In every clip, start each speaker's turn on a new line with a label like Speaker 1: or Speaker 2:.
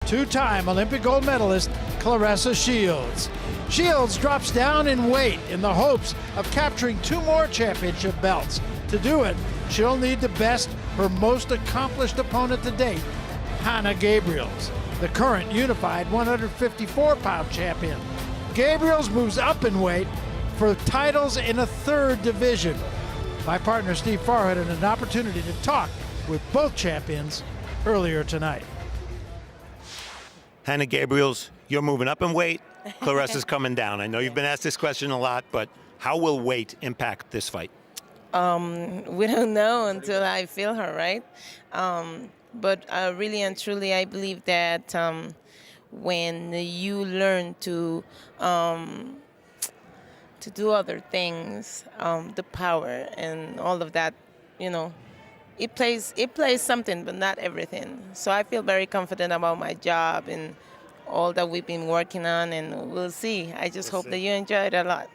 Speaker 1: two-time Olympic gold medalist Claressa Shields. Shields drops down in weight in the hopes of capturing 2 more championship belts. To do it, she'll need to best her most accomplished opponent to date, Hanna Gabriels, the current unified 154-pound champion. Gabriels moves up in weight for titles in a 3rd division. My partner Steve Farhood had an opportunity to talk with both champions earlier tonight.
Speaker 2: Hanna Gabriels, you're moving up in weight. Claressa's coming down. I know you've been asked this question a lot, but how will weight impact this fight?
Speaker 3: We don't know until I feel her, right? But really and truly, I believe that when you learn to do other things, the power and all of that, you know, it plays something, but not everything. So I feel very confident about my job and all that we've been working on, and we'll see. I just hope that you enjoy it a lot.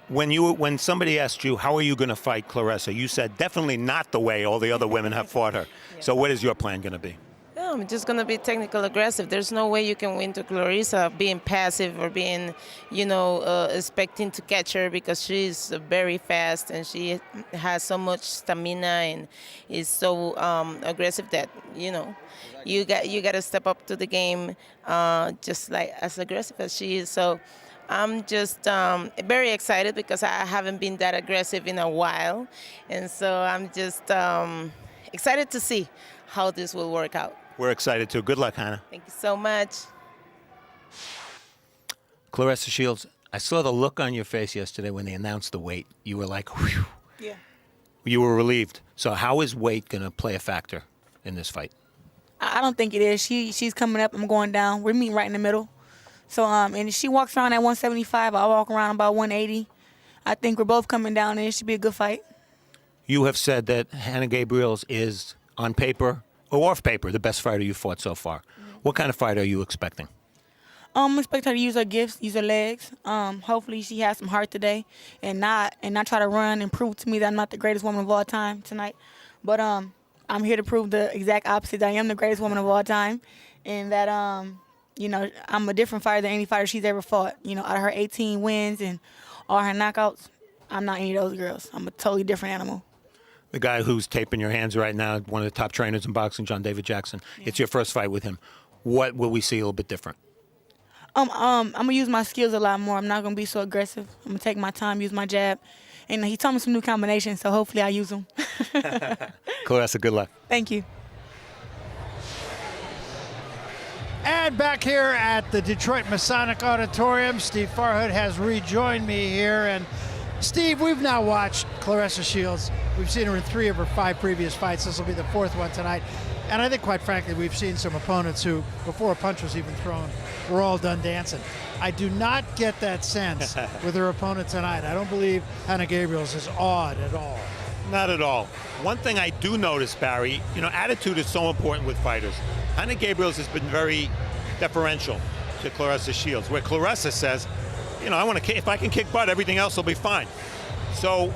Speaker 2: When somebody asked you, how are you going to fight Claressa, you said definitely not the way all the other women have fought her.
Speaker 3: Yeah.
Speaker 2: So what is your plan going to be?
Speaker 3: Yeah, I'm just going to be technical aggressive. There's no way you can win to Claressa being passive or being, expecting to catch her, because she's very fast and she has so much stamina and is so aggressive that, you got to step up to the game just like as aggressive as she is. So I'm just very excited because I haven't been that aggressive in a while. And so I'm just excited to see how this will work out.
Speaker 2: We're excited too. Good luck, Hanna.
Speaker 3: Thank you so much.
Speaker 2: Claressa Shields, I saw the look on your face yesterday when they announced the weight. You were like, whew.
Speaker 4: Yeah.
Speaker 2: You were relieved. So how is weight going to play a factor in this fight?
Speaker 4: I don't think it is. She's coming up. I'm going down. We're meeting right in the middle. So, and if she walks around at 175, I'll walk around about 180. I think we're both coming down, and it should be a good fight.
Speaker 2: You have said that Hanna Gabriels is, on paper or off paper, the best fighter you've fought so far. What kind of fight are you expecting?
Speaker 4: I expect her to use her gifts, use her legs. Hopefully she has some heart today and not try to run and prove to me that I'm not the greatest woman of all time tonight. But I'm here to prove the exact opposite. I am the greatest woman of all time, and that I'm a different fighter than any fighter she's ever fought. Out of her 18 wins and all her knockouts, I'm not any of those girls. I'm a totally different animal.
Speaker 2: The guy who's taping your hands right now, one of the top trainers in boxing, John David Jackson. Yeah. It's your first fight with him. What will we see a little bit different?
Speaker 4: I'm gonna use my skills a lot more. I'm not gonna be so aggressive. I'm gonna take my time, use my jab, and he taught me some new combinations, so hopefully I use them.
Speaker 2: Claressa, good luck.
Speaker 4: Thank you.
Speaker 1: And back here at the Detroit Masonic Auditorium, Steve Farhood has rejoined me here. And Steve, we've now watched Claressa Shields. We've seen her in 3 of her 5 previous fights. This will be the 4th one tonight. And I think, quite frankly, we've seen some opponents who, before a punch was even thrown, were all done dancing. I do not get that sense with her opponent tonight. I don't believe Hanna Gabriels is awed at all.
Speaker 2: Not at all. One thing I do notice, Barry, attitude is so important with fighters. Hanna Gabriels has been very deferential to Claressa Shields, where Claressa says, if I can kick butt, everything else will be fine. So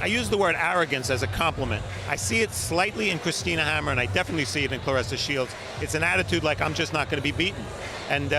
Speaker 2: I use the word arrogance as a compliment. I see it slightly in Christina Hammer, and I definitely see it in Claressa Shields. It's an attitude like, I'm just not going to be beaten. And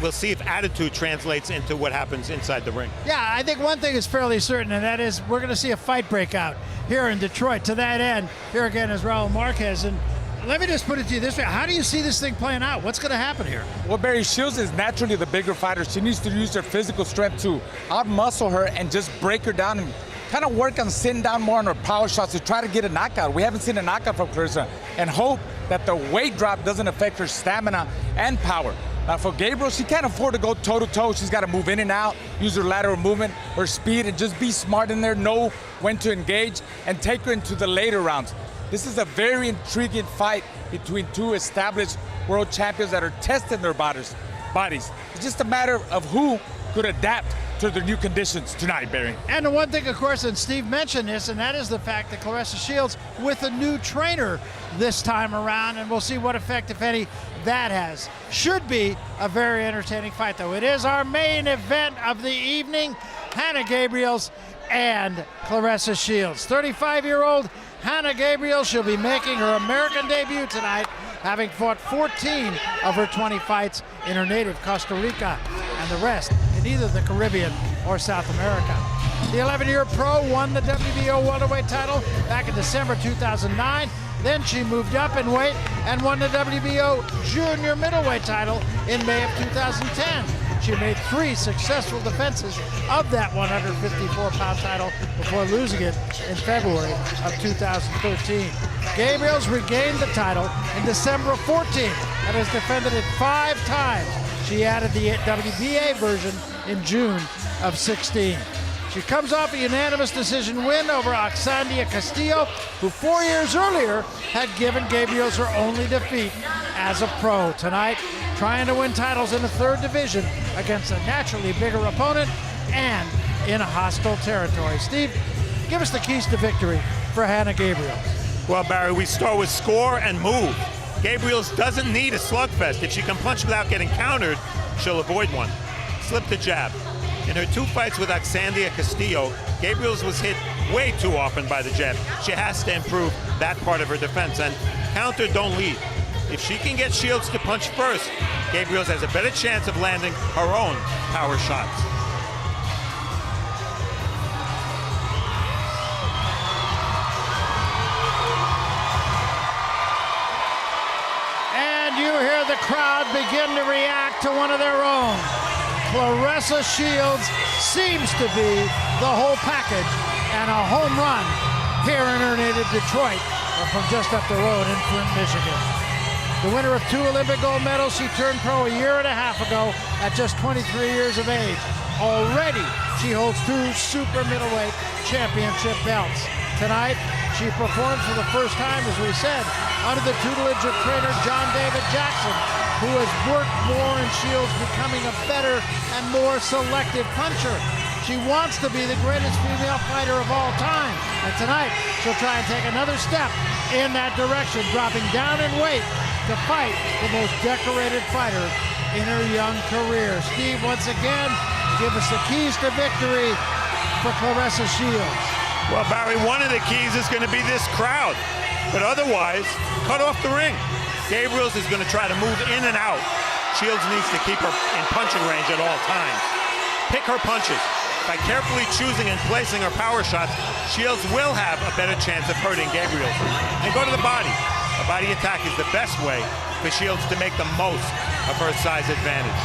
Speaker 2: we'll see if attitude translates into what happens inside the ring.
Speaker 1: Yeah, I think one thing is fairly certain, and that is we're going to see a fight break out here in Detroit. To that end, here again is Raul Marquez. And let me just put it to you this way. How do you see this thing playing out? What's going to happen here?
Speaker 5: Well, Barry, Shields is naturally the bigger fighter. She needs to use her physical strength to out-muscle her and just break her down and kind of work on sitting down more on her power shots to try to get a knockout. We haven't seen a knockout from Claressa, and hope that the weight drop doesn't affect her stamina and power. For Gabriel, she can't afford to go toe-to-toe. She's got to move in and out, use her lateral movement, her speed, and just be smart in there, know when to engage, and take her into the later rounds. This is a very intriguing fight between 2 established world champions that are testing their bodies. It's just a matter of who could adapt to the new conditions tonight, Barry.
Speaker 1: And the one thing, of course, and Steve mentioned this, and that is the fact that Claressa Shields with a new trainer this time around, and we'll see what effect, if any, that has. Should be a very entertaining fight, though. It is our main event of the evening, Hanna Gabriels and Claressa Shields. 35-year-old Hanna Gabriels, she'll be making her American debut tonight having fought 14 of her 20 fights in her native Costa Rica, and the rest in either the Caribbean or South America. The 11-year pro won the WBO welterweight title back in December 2009. Then she moved up in weight and won the WBO junior middleweight title in May of 2010. She made 3 successful defenses of that 154-pound title before losing it in February of 2013. Gabriels regained the title in December of 14 and has defended it 5 times. She added the WBA version in June of 16. She comes off a unanimous decision win over Oxandia Castillo, who 4 years earlier had given Gabriels her only defeat as a pro. Tonight, trying to win titles in the 3rd division against a naturally bigger opponent and in a hostile territory. Steve, give us the keys to victory for Hanna Gabriels.
Speaker 2: Well, Barry, we start with score and move. Gabriels doesn't need a slugfest. If she can punch without getting countered, she'll avoid one. Slip the jab. In her 2 fights with Oxandia Castillo, Gabriels was hit way too often by the jab. She has to improve that part of her defense, and counter, don't lead. If she can get Shields to punch first, Gabriels has a better chance of landing her own power shots.
Speaker 1: And you hear the crowd begin to react to one of their own. Claressa Shields seems to be the whole package and a home run here in her native Detroit from just up the road in Flint, Michigan. The winner of 2 Olympic gold medals, she turned pro a year and a half ago at just 23 years of age. Already, she holds 2 super middleweight championship belts. Tonight, she performed for the first time, as we said, under the tutelage of trainer John David Jackson, who has worked more in Shields becoming a better and more selective puncher. She wants to be the greatest female fighter of all time, and tonight she'll try and take another step in that direction, dropping down in weight to fight the most decorated fighter in her young career. Steve, once again, give us the keys to victory for Claressa Shields.
Speaker 2: Well, Barry, one of the keys is going to be this crowd, but otherwise, cut off the ring. Gabriels is going to try to move in and out. Shields needs to keep her in punching range at all times. Pick her punches. By carefully choosing and placing her power shots, Shields will have a better chance of hurting Gabriels. And go to the body. A body attack is the best way for Shields to make the most of her size advantage.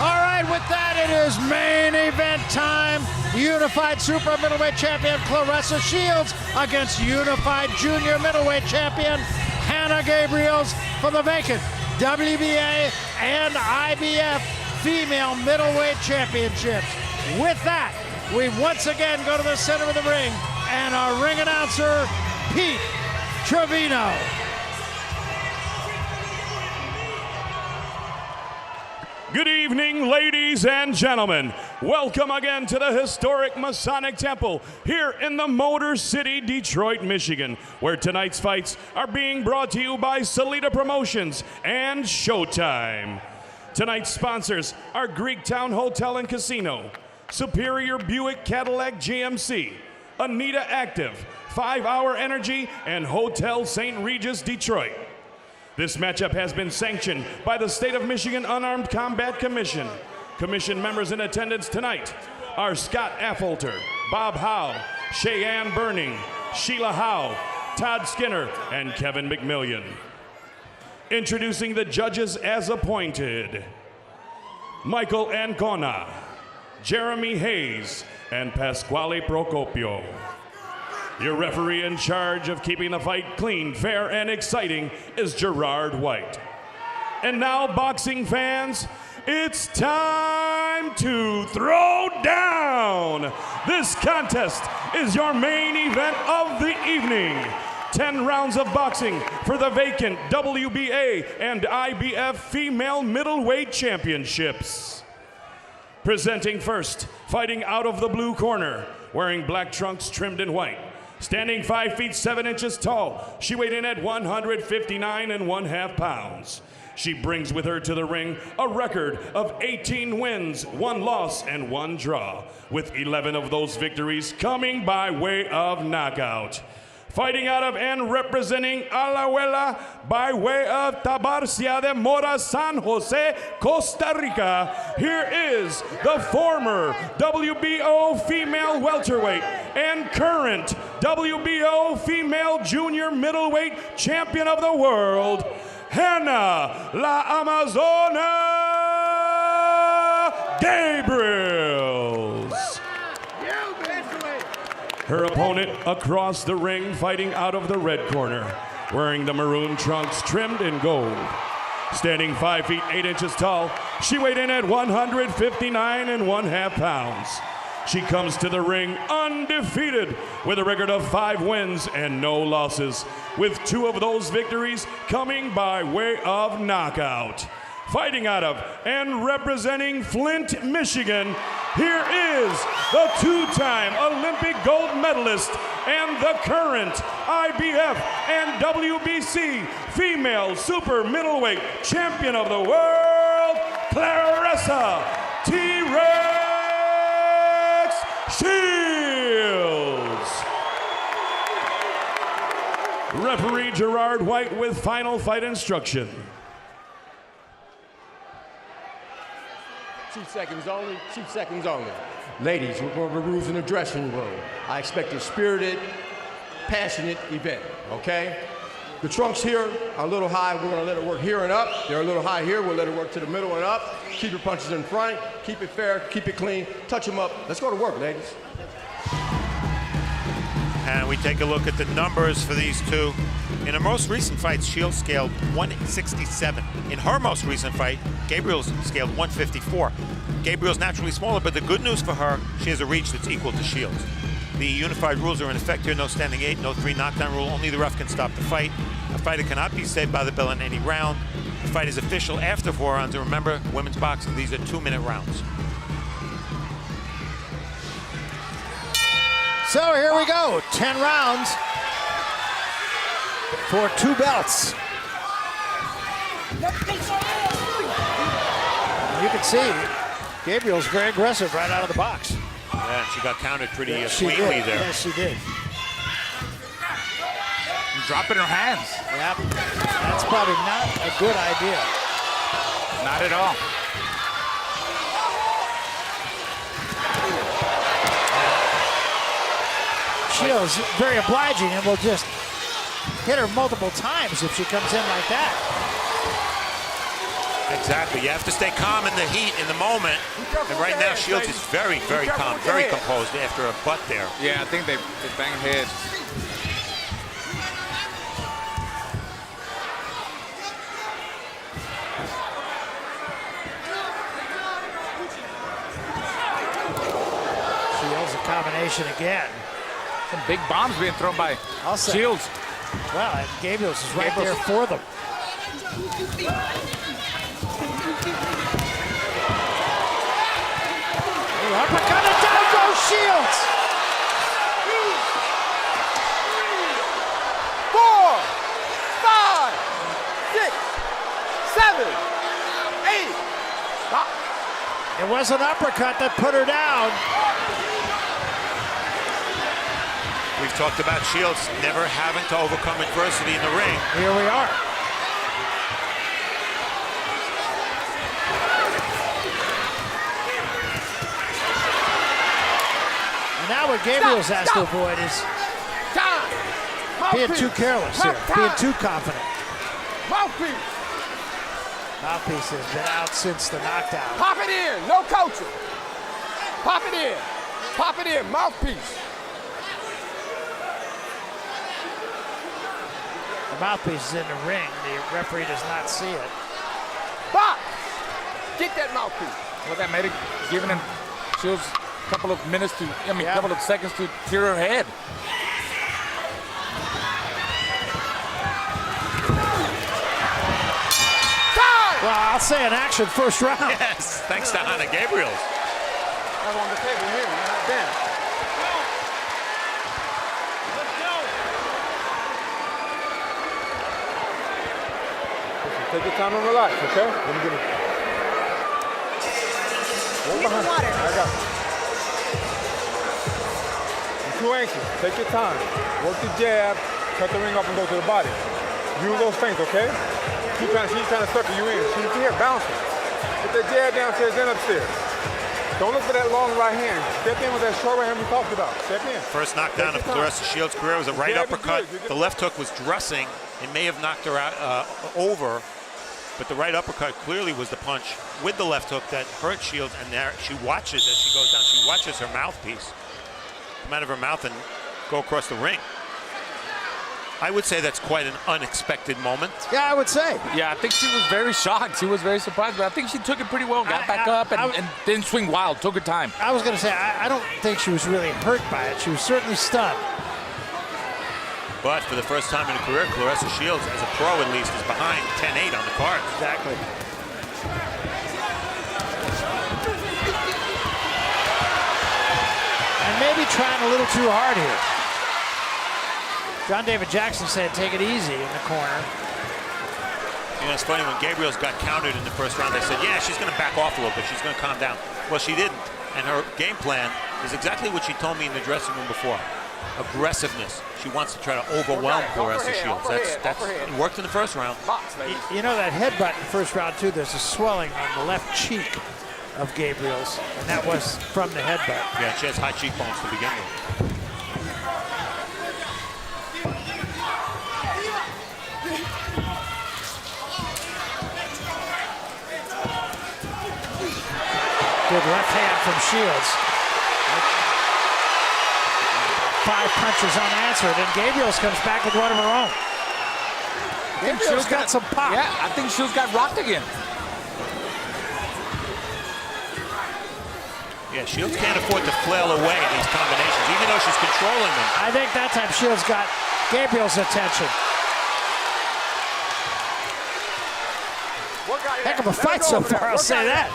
Speaker 1: All right, with that, it is main event time. Unified super middleweight champion Claressa Shields against unified junior middleweight champion Hanna Gabriels for the vacant WBA and IBF female middleweight championships. With that, we once again go to the center of the ring and our ring announcer, Pete Trevino.
Speaker 6: Good evening, ladies and gentlemen. Welcome again to the historic Masonic Temple here in the Motor City, Detroit, Michigan, where tonight's fights are being brought to you by Salida Promotions and Showtime. Tonight's sponsors are Greektown Hotel and Casino, Superior Buick Cadillac GMC, Anita Active, 5 Hour Energy, and Hotel St. Regis, Detroit. This matchup has been sanctioned by the State of Michigan Unarmed Combat Commission. Commission members in attendance tonight are Scott Affolter, Bob Howe, Cheyenne Burning, Sheila Howe, Todd Skinner, and Kevin McMillian. Introducing the judges as appointed: Michael Ancona, Jeremy Hayes, and Pasquale Procopio. Your referee in charge of keeping the fight clean, fair, and exciting is Gerard White. And now, boxing fans, it's time to throw down. This contest is your main event of the evening. 10 rounds of boxing for the vacant WBA and IBF female middleweight championships. Presenting first, fighting out of the blue corner, wearing black trunks trimmed in white. Standing 5 feet 7 inches tall, she weighed in at 159 1/2 pounds. She brings with her to the ring a record of 18 wins, 1 loss, and 1 draw, with 11 of those victories coming by way of knockout. Fighting out of and representing Alajuela by way of Tabarcia de Mora, San Jose, Costa Rica. Here is the former WBO female welterweight and current WBO female junior middleweight champion of the world, Hanna La Amazona Gabriels. Her opponent across the ring, fighting out of the red corner, wearing the maroon trunks trimmed in gold. Standing 5 feet 8 inches tall, she weighed in at 159 1/2 pounds. She comes to the ring undefeated with a record of 5 wins and no losses, with 2 of those victories coming by way of knockout. Fighting out of and representing Flint, Michigan, here is the 2-time Olympic gold medalist and the current IBF and WBC female super middleweight champion of the world, Claressa T-Rex Shields. Referee Gerard White with final fight instruction.
Speaker 7: 2 seconds only, 2 seconds only. Ladies, we're going over rules in the dressing room. I expect a spirited, passionate event, okay? The trunks here are a little high. We're going to let it work here and up. They're a little high here. We'll let it work to the middle and up. Keep your punches in front. Keep it fair. Keep it clean. Touch them up. Let's go to work, ladies.
Speaker 2: And we take a look at the numbers for these two. In her most recent fight, Shields scaled 167. In her most recent fight, Gabriels scaled 154. Gabriels naturally smaller, but the good news for her, she has a reach that's equal to Shields. The unified rules are in effect here: no standing 8, no 3 knockdown rule. Only the ref can stop the fight. A fighter cannot be saved by the bell in any round. The fight is official after 4 rounds. And remember, women's boxing, these are 2-minute rounds.
Speaker 1: So here we go, 10 rounds for 2 belts. You can see Gabriel's very aggressive right out of the box.
Speaker 2: Yeah, and she got counted pretty
Speaker 1: She
Speaker 2: cleanly
Speaker 1: did.
Speaker 2: there.
Speaker 1: Yes, she did.
Speaker 5: Dropping her hands.
Speaker 1: Yep. That's probably not a good idea.
Speaker 5: Not at all.
Speaker 1: Shields very obliging and will just hit her multiple times if she comes in like that.
Speaker 2: Exactly. You have to stay calm in the heat, in the moment. And right now, Shields is very, very calm, very composed after a butt there.
Speaker 5: Yeah, I think they banged heads.
Speaker 1: Shields a combination again.
Speaker 5: Some big bombs being thrown by Shields.
Speaker 1: Well, and Gabriels is right there for them. Uppercut, and down goes Shields.
Speaker 7: 4, 5, 6, 7, 8. Stop.
Speaker 1: It was an uppercut that put her down.
Speaker 2: We've talked about Shields never having to overcome adversity in the ring.
Speaker 1: Here we are. And now what Gabriels has to avoid is being too careless here, being too confident.
Speaker 7: Mouthpiece.
Speaker 1: Mouthpiece has been out since the knockdown.
Speaker 7: Pop it in. No coaching. Pop it in. Pop it in. Mouthpiece.
Speaker 1: The mouthpiece is in the ring. The referee does not see it.
Speaker 7: Box. Get that mouthpiece.
Speaker 5: Look at medic giving him Shields a couple of minutes to, couple of seconds to clear her head.
Speaker 1: Well, I'll say an action first round.
Speaker 2: Yes, thanks to Hanna Gabriels.
Speaker 7: I'm on the table here. You're not down. Take your time and relax, okay? Let me get it. One behind. I got it. You
Speaker 8: too anxious. Take your time. Work the jab, cut the ring off and go to the body. Use those feints, okay? She's trying to sucker you in. She's here bouncing. Put that jab downstairs and upstairs. Don't look for that long right hand. Step in with that short right hand we talked about. Step in.
Speaker 2: First knockdown of Claressa Shields' career was a right uppercut. The left hook was dressing. It may have knocked her out over, but the right uppercut clearly was the punch with the left hook that hurt Shields. And there she watches as she goes down. She watches her mouthpiece come out of her mouth and go across the ring. I would say that's quite an unexpected moment.
Speaker 1: Yeah, I would say.
Speaker 5: Yeah, I think she was very shocked. She was very surprised, but I think she took it pretty well, got back up, and didn't swing wild, took her time.
Speaker 1: I was going to say, I don't think she was really hurt by it. She was certainly stunned.
Speaker 2: But for the first time in her career, Claressa Shields, as a pro at least, is behind 10-8 on the card.
Speaker 1: Exactly. And maybe trying a little too hard here. John David Jackson said take it easy in the corner.
Speaker 2: You know, it's funny, when Gabriels got countered in the first round, they said, yeah, she's going to back off a little bit. She's going to calm down. Well, she didn't. And her game plan is exactly what she told me in the dressing room before. Aggressiveness. She wants to try to overwhelm Claressa Shields. That's it worked in the first round.
Speaker 1: You know that headbutt in the first round, too, there's a swelling on the left cheek of Gabriels, and that was from the headbutt.
Speaker 2: Yeah, she has high cheekbones to begin with.
Speaker 1: Good left hand from Shields. 5 punches unanswered, and Gabriels comes back with one of her own. Gabriels got some pop.
Speaker 5: Yeah, I think Shields got rocked again.
Speaker 2: Yeah, Shields can't afford to flail away in these combinations, even though she's controlling them.
Speaker 1: I think that time Shields got Gabriels' attention. Heck of a fight so far, I'll say that.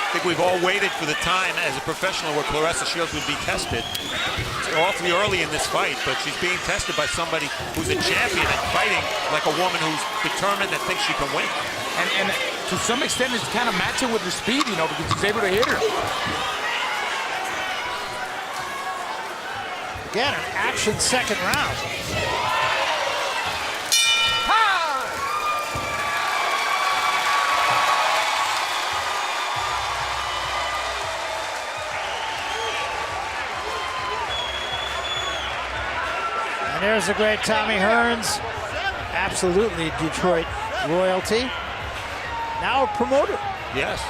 Speaker 2: I think we've all waited for the time as a professional where Claressa Shields would be tested. It's awfully early in this fight, but she's being tested by somebody who's a champion and fighting like a woman who's determined and thinks she can win.
Speaker 5: And to some extent, it's kind of matching with her speed, you know, because she's able to hit her.
Speaker 1: Again, an action second round. And there's the great Tommy Hearns, absolutely Detroit royalty. Now a promoter.
Speaker 2: Yes.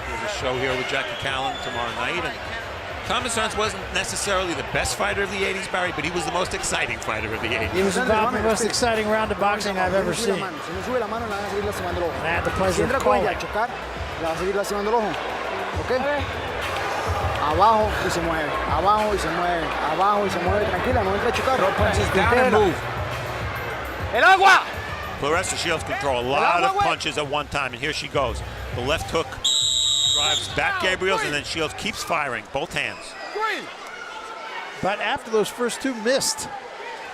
Speaker 2: There's a show here with Jackie Callan tomorrow night. And Thomas Hearns wasn't necessarily the best fighter of the 80s, Barry, but he was the most exciting fighter of the 80s.
Speaker 1: He was involved in the most exciting round of boxing I've ever seen. And I had the pleasure of calling.
Speaker 9: Abajo y se mueve, abajo y se mueve, abajo y se mueve. Tranquila, no entre a chocar.
Speaker 5: Throw punches down and move.
Speaker 9: El agua!
Speaker 2: Claressa Shields can throw a lot of punches at one time, and here she goes. The left hook drives back Gabriels, and then Shields keeps firing, both hands.
Speaker 1: But after those first two, missed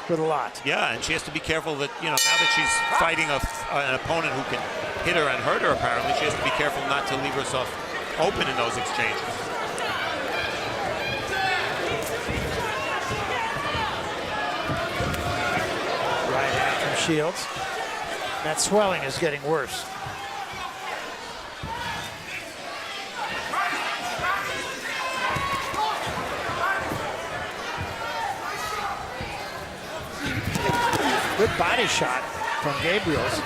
Speaker 1: with a lot.
Speaker 2: Yeah, and she has to be careful that, you know, now that she's fighting an opponent who can hit her and hurt her, apparently, she has to be careful not to leave herself open in those exchanges.
Speaker 1: Shields. That swelling is getting worse. Good body shot from Gabriels.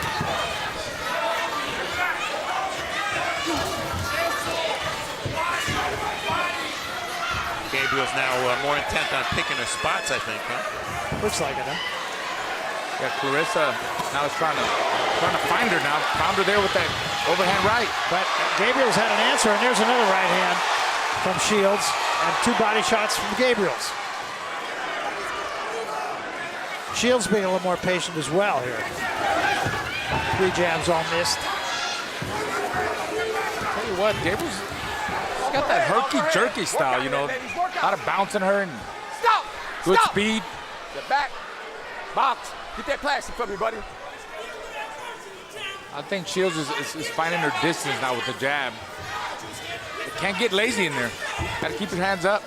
Speaker 2: Gabriels now more intent on picking her spots, I think, huh?
Speaker 1: Looks like it, huh?
Speaker 5: Yeah, Claressa now is trying to find her now. Found her there with that overhand right.
Speaker 1: But Gabriels had an answer, and there's another right hand from Shields, and 2 body shots from Gabriels. Shields being a little more patient as well here. 3 jabs all missed.
Speaker 5: Tell you what, Gabriels, she's got that herky-jerky style, you know. A lot of bounce in her and good speed.
Speaker 7: Get back. Box. Get that plastic from me, buddy.
Speaker 5: I think Shields is finding her distance now with the jab. Can't get lazy in there. Got to keep your hands up.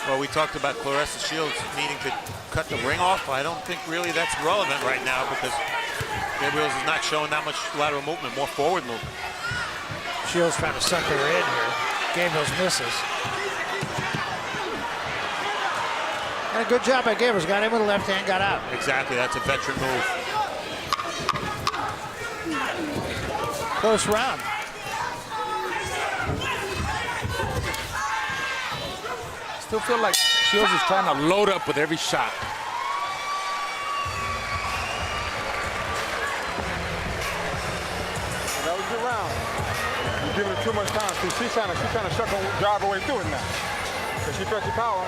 Speaker 2: Well, we talked about Claressa Shields needing to cut the ring off. I don't think really that's relevant right now because Gabriels is not showing that much lateral movement, more forward movement.
Speaker 1: Shields trying to sucker her in here. Gabriels misses. And a good job by Gabriels. Got in with the left hand, got out.
Speaker 2: Exactly, that's a veteran move.
Speaker 1: Close round.
Speaker 5: Still feel like Shields is trying to load up with every shot.
Speaker 8: That was a good round. You're giving her too much time. See, she's trying to shuck and drive her way through it now. Because she felt your power.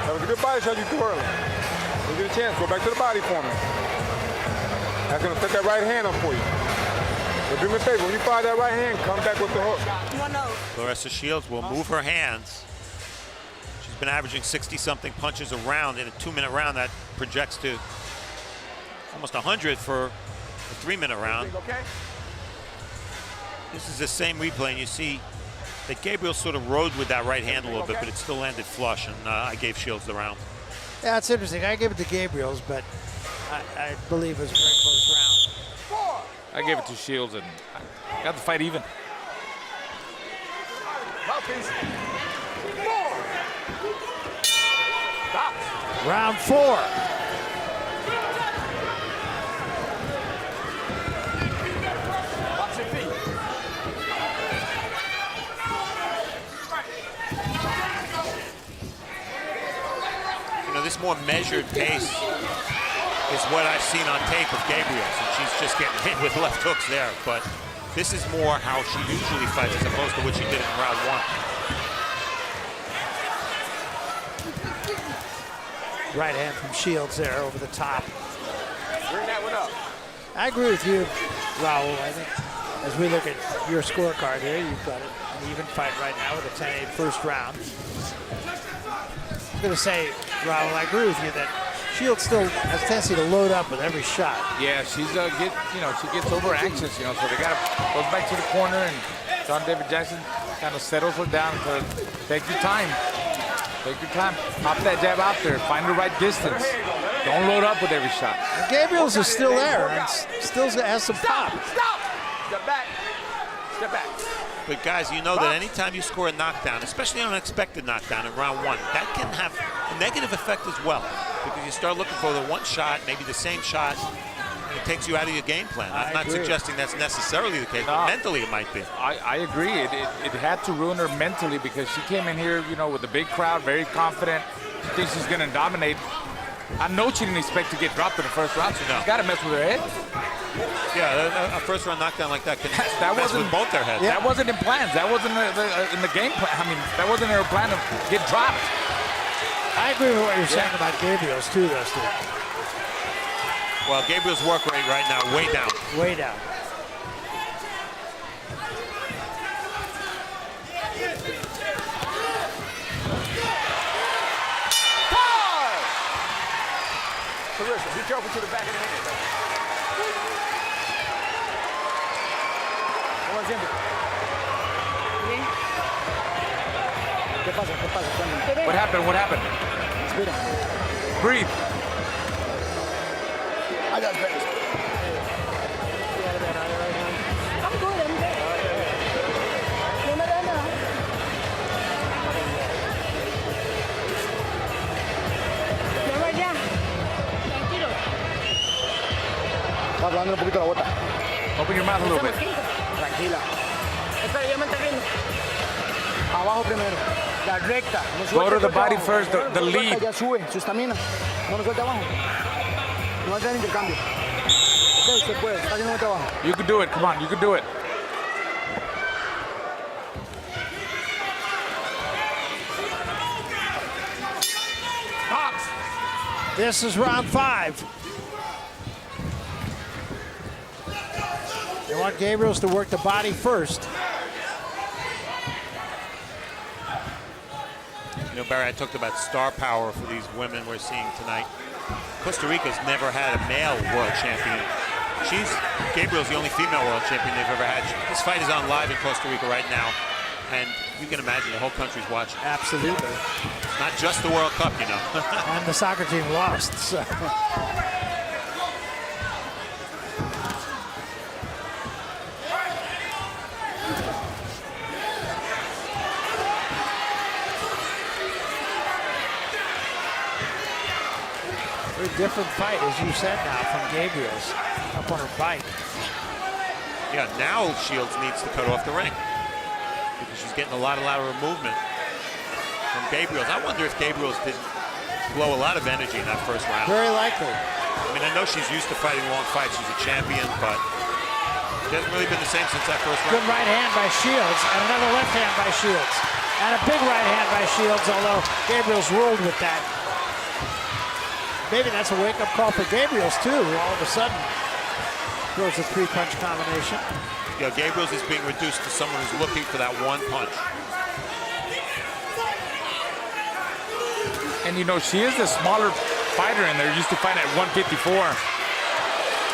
Speaker 8: That was a good body shot you threw early. You get a chance, go back to the body for me. That's going to set that right hand up for you. But do me a favor, when you fire that right hand, come back with the hook.
Speaker 2: Claressa Shields will move her hands. She's been averaging 60-something punches a round. In a 2-minute round, that projects to almost 100 for a 3-minute round. This is the same replay, and you see that Gabriel sort of rode with that right hand a little bit, but it still landed flush, and I gave Shields the round.
Speaker 1: Yeah, it's interesting. I gave it to Gabriels, but I believe it was a very close round.
Speaker 5: I gave it to Shields and I got the fight even.
Speaker 1: Round 4.
Speaker 2: You know, this more measured pace is what I've seen on tape of Gabriels, and she's just getting hit with left hooks there. But this is more how she usually fights as opposed to what she did in round 1.
Speaker 1: Right hand from Shields there over the top.
Speaker 8: Bring that one up.
Speaker 1: I agree with you, Raul. I think as we look at your scorecard here, you've got an even fight right now with a 10-8 first round. I'm going to say, Raul, I agree with you that Shields still has a tendency to load up with every shot.
Speaker 5: Yeah, she's she gets over anxious, so they goes back to the corner, and John David Jackson kind of settles her down. To take your time. Take your time. Pop that jab out there. Find the right distance. Don't load up with every shot.
Speaker 1: And Gabriels is still there and still has some pop.
Speaker 8: Stop! Step back. Step back.
Speaker 2: But guys, you know that anytime you score a knockdown, especially an unexpected knockdown in round 1, that can have a negative effect as well. Because you start looking for the one shot, maybe the same shot, and it takes you out of your game plan. I'm not suggesting that's necessarily the case, but mentally it might be.
Speaker 5: I agree. It had to ruin her mentally because she came in here, with a big crowd, very confident. She thinks she's going to dominate. I know she didn't expect to get dropped in the first round, so she's got to mess with her head.
Speaker 2: Yeah, a first round knockdown like that can mess with both their heads.
Speaker 5: That wasn't in plans. That wasn't in the game plan. I mean, that wasn't in her plan to get dropped.
Speaker 1: I agree with what you're saying about Gabriels too, though, Steve.
Speaker 2: Well, Gabriel's work rate right now way down.
Speaker 1: Way down.
Speaker 8: Claressa, be careful to the back of the hand.
Speaker 5: What happened? What happened? Breathe.
Speaker 9: I got better.
Speaker 10: I'm good. No me da nada. No vaya. Tranquilo.
Speaker 9: Va hablando un poquito la bota.
Speaker 5: Open your mouth a little bit.
Speaker 9: Tranquila.
Speaker 10: Espera, yo me entregué.
Speaker 9: Abajo primero. La recta. No
Speaker 5: Go to the
Speaker 9: suelte
Speaker 5: body
Speaker 9: abajo.
Speaker 5: first, the
Speaker 9: No
Speaker 5: lead.
Speaker 9: suelta, ya sube su estamina. No lo suelte abajo. No hace el intercambio. Ok, se puede. Está haciendo un trabajo.
Speaker 5: You can do it. Come on, you can do it.
Speaker 1: This is round 5. They want Gabriels to work the body first.
Speaker 2: Barry, I talked about star power for these women we're seeing tonight. Costa Rica's never had a male world champion Gabriel's the only female world champion they've ever had. This fight is on live in Costa Rica right now, and you can imagine the whole country's watching.
Speaker 1: Absolutely.
Speaker 2: It's not just the World Cup, you know.
Speaker 1: And the soccer team lost. So. Very different fight, as you said now, from Gabriels up on her bike.
Speaker 2: Yeah, now Shields needs to cut off the ring because she's getting a lot of lateral movement from Gabriels. I wonder if Gabriels didn't blow a lot of energy in that first round.
Speaker 1: Very likely.
Speaker 2: I mean, I know she's used to fighting long fights. She's a champion, but she hasn't really been the same since that first round.
Speaker 1: Good right hand by Shields, and another left hand by Shields. And a big right hand by Shields, although Gabriels ruled with that. Maybe that's a wake-up call for Gabriels, too. All of a sudden, throws a three-punch combination.
Speaker 2: Yeah, Gabriels is being reduced to someone who's looking for that one punch.
Speaker 5: And you know, she is a smaller fighter in there. Used to fight at 154.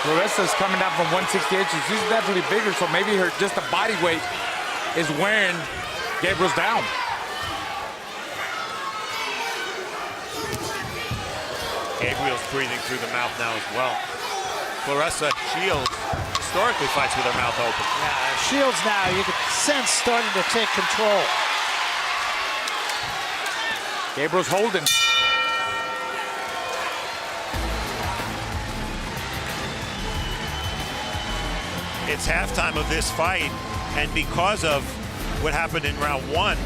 Speaker 5: Claressa's coming down from 168. She's definitely bigger, so maybe her just the body weight is wearing Gabriels down.
Speaker 2: Gabriel's breathing through the mouth now as well. Claressa Shields historically fights with her mouth open.
Speaker 1: Yeah, Shields now, you can sense starting to take control.
Speaker 5: Gabriel's holding.
Speaker 2: It's halftime of this fight, and because of what happened in round one,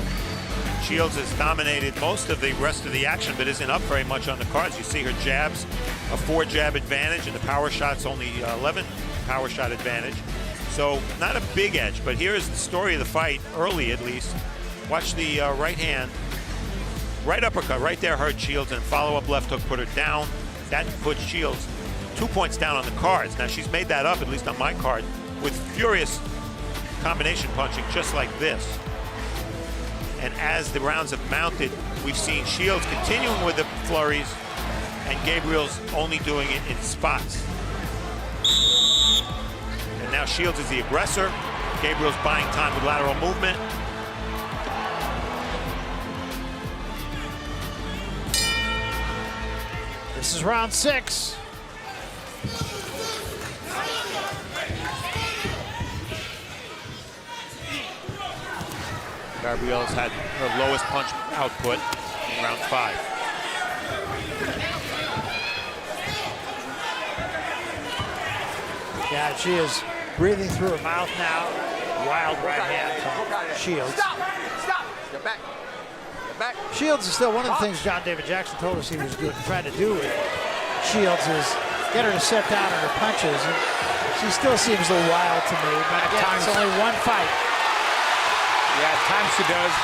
Speaker 2: Shields has dominated most of the rest of the action, but isn't up very much on the cards. You see her jabs, a 4-jab advantage, and the power shot's only 11 power shot advantage. So not a big edge, but here is the story of the fight, early at least. Watch the right hand, right uppercut, right there hurt Shields, and follow-up left hook put her down. That puts Shields 2 points down on the cards. Now she's made that up, at least on my card, with furious combination punching just like this. And as the rounds have mounted, we've seen Shields continuing with the flurries and Gabriels only doing it in spots. And now Shields is the aggressor. Gabriels buying time with lateral movement.
Speaker 1: This is round 6.
Speaker 2: Gabriels had her lowest punch output in round 5.
Speaker 1: Yeah, she is breathing through her mouth now. Wild right hand from Shields.
Speaker 7: Stop! Get back. Get back.
Speaker 1: Shields is still one of the things John David Jackson told us he was trying to do with Shields is get her to set down on her punches. And she still seems a little wild to me, but again, it's only one fight.
Speaker 5: Yeah, at times she does.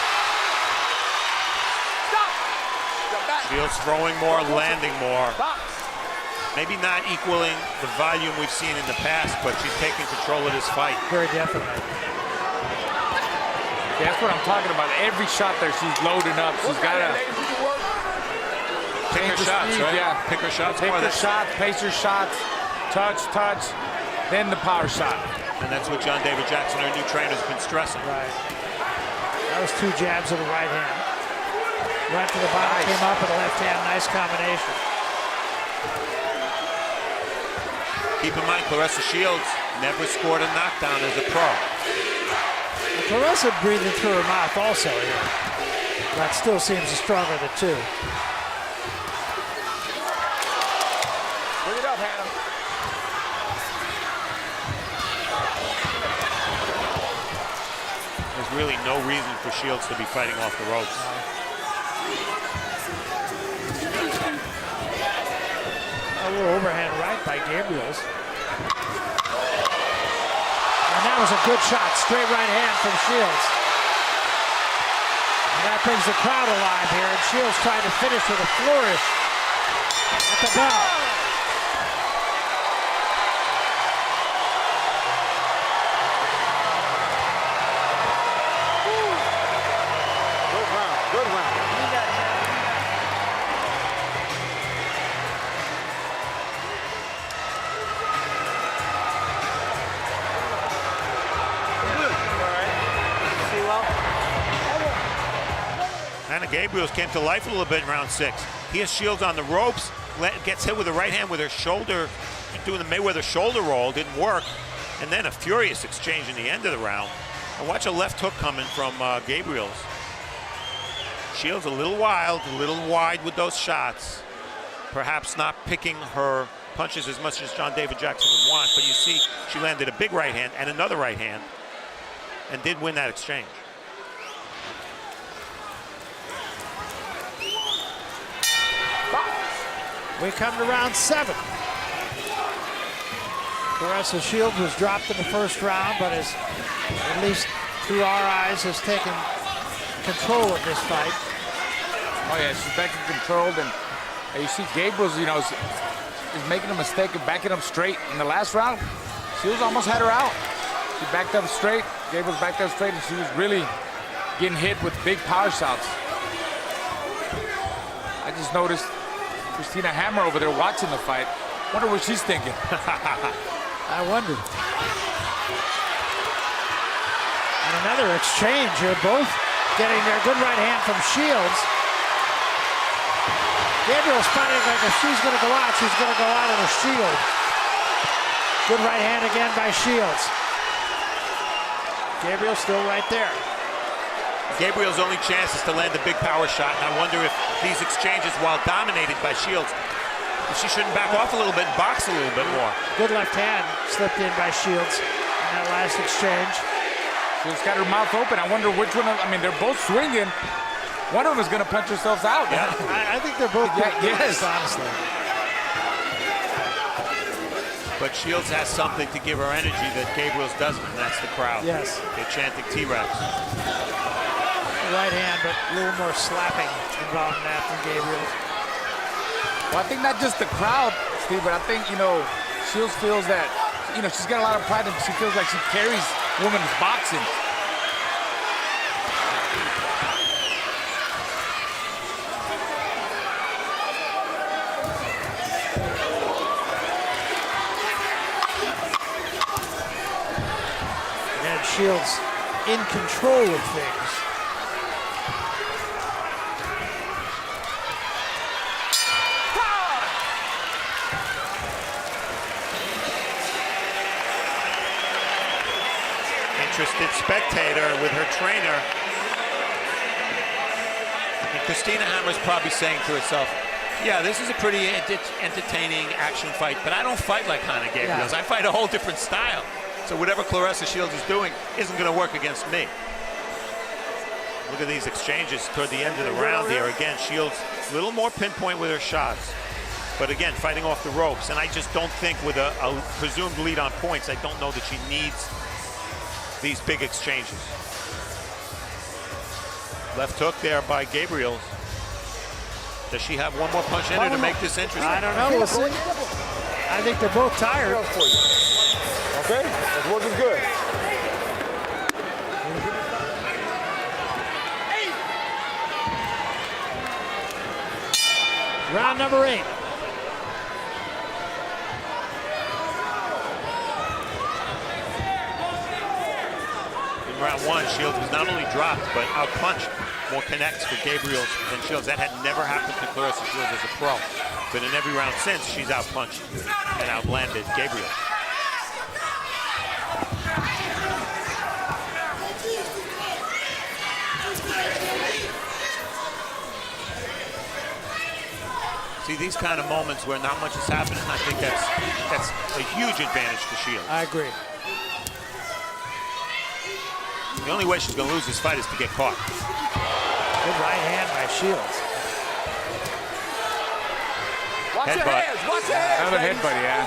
Speaker 2: Shields throwing more, landing more. Maybe not equaling the volume we've seen in the past, but she's taking control of this fight.
Speaker 1: Very definitely.
Speaker 5: Yeah, that's what I'm talking about. Every shot there, she's loading up. She's got to
Speaker 2: pick her shots, right?
Speaker 5: Yeah,
Speaker 2: pick her shots.
Speaker 5: Pick her shots, pace her shots, touch, then the power shot.
Speaker 2: And that's what John David Jackson, our new trainer, has been stressing.
Speaker 1: Right. That was 2 jabs of the right hand. Right to the bottom, came up with the left hand. Nice combination.
Speaker 2: Keep in mind, Claressa Shields never scored a knockdown as a pro.
Speaker 1: And Claressa breathing through her mouth also here. That still seems stronger of the 2.
Speaker 7: Bring it up, Hanna.
Speaker 2: There's really no reason for Shields to be fighting off the ropes.
Speaker 1: A little overhand right by Gabriels. And that was a good shot. Straight right hand from Shields. And that brings the crowd alive here. And Shields trying to finish with a flourish at the bell.
Speaker 7: Good round.
Speaker 2: Hanna Gabriels came to life a little bit in round 6. He has Shields on the ropes, gets hit with the right hand with her shoulder, doing the Mayweather shoulder roll, didn't work. And then a furious exchange in the end of the round. And watch a left hook coming from Gabriels. Shields a little wild, a little wide with those shots. Perhaps not picking her punches as much as John David Jackson would want, but you see she landed a big right hand and another right hand and did win that exchange.
Speaker 1: We come to round 7. Claressa Shields was dropped in the first round, but has, at least through our eyes, has taken control of this fight.
Speaker 5: Oh yeah, she's back in control, and you see Gabriels, you know, is making a mistake of backing up straight. In the last round, Shields almost had her out. She backed up straight, Gabriels backed up straight, and she was really getting hit with big power shots. I just noticed Christina Hammer over there watching the fight. Wonder what she's thinking.
Speaker 1: I wonder. And another exchange here, both getting their good right hand from Shields. Gabriel's fighting like if she's going to go out, she's going to go out in a shield. Good right hand again by Shields. Gabriel still right there.
Speaker 2: Gabriel's only chance is to land a big power shot, and I wonder if these exchanges, while dominated by Shields, if she shouldn't back off a little bit and box a little bit more.
Speaker 1: Good left hand slipped in by Shields in that last exchange.
Speaker 5: She's got her mouth open. I wonder which one of, I mean, they're both swinging. One of them is going to punch herself out.
Speaker 1: Yeah, I think they're both
Speaker 5: yes,
Speaker 1: honestly.
Speaker 2: But Shields has something to give her energy that Gabriels doesn't, and that's the crowd.
Speaker 1: Yes.
Speaker 2: They're chanting T-Rex.
Speaker 1: Right hand, but a little more slapping involved in that from Gabriels.
Speaker 5: Well, I think not just the crowd, Steve, but I think, you know, Shields feels that, you know, she's got a lot of pride and she feels like she carries women's boxing.
Speaker 1: And Shields in control of things.
Speaker 2: Interested spectator with her trainer. And Christina Hammer's probably saying to herself, yeah, this is a pretty entertaining action fight, but I don't fight like Hanna Gabriels. I fight a whole different style. So whatever Claressa Shields is doing isn't going to work against me. Look at these exchanges toward the end of the round here. Again, Shields a little more pinpoint with her shots. But again, fighting off the ropes. And I just don't think with a presumed lead on points, I don't know that she needs these big exchanges. Left hook there by Gabriels. Does she have one more punch in her to make this interesting?
Speaker 1: I don't know. We'll see. I think they're both tired.
Speaker 8: Okay, that's working good.
Speaker 1: Round number 8.
Speaker 2: In round 1, Shields was not only dropped, but outpunched. More connects for Gabriels than Shields. That had never happened to Claressa Shields as a pro. But in every round since, she's outpunched and outlanded Gabriel. See, these kind of moments where not much is happening, I think that's a huge advantage to Shields.
Speaker 1: I agree.
Speaker 2: The only way she's going to lose this fight is to get caught.
Speaker 1: Good right hand by Shields.
Speaker 8: Watch your hands, watch your hands.
Speaker 5: Another headbutt, yeah.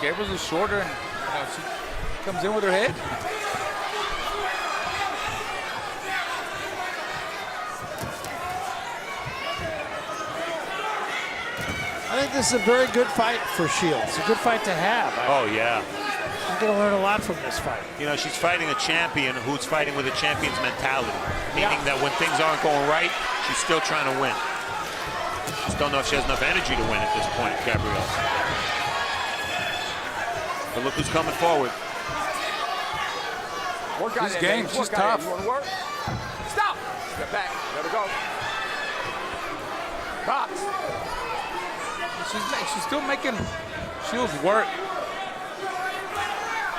Speaker 5: Gabriels is shorter, and she comes in with her head.
Speaker 1: I think this is a very good fight for Shields. A good fight to have.
Speaker 2: Oh, yeah.
Speaker 1: She's going to learn a lot from this fight.
Speaker 2: You know, she's fighting a champion who's fighting with a champion's mentality, meaning that when things aren't going right, she's still trying to win. Just don't know if she has enough energy to win at this point, Gabriel. But look who's coming forward.
Speaker 8: Work out
Speaker 5: She's
Speaker 8: there,
Speaker 5: game.
Speaker 8: ladies.
Speaker 5: She's
Speaker 8: Work out
Speaker 5: tough.
Speaker 8: there. You want to work? Stop. Step back. Let her go. Box.
Speaker 5: She's still making Shields work.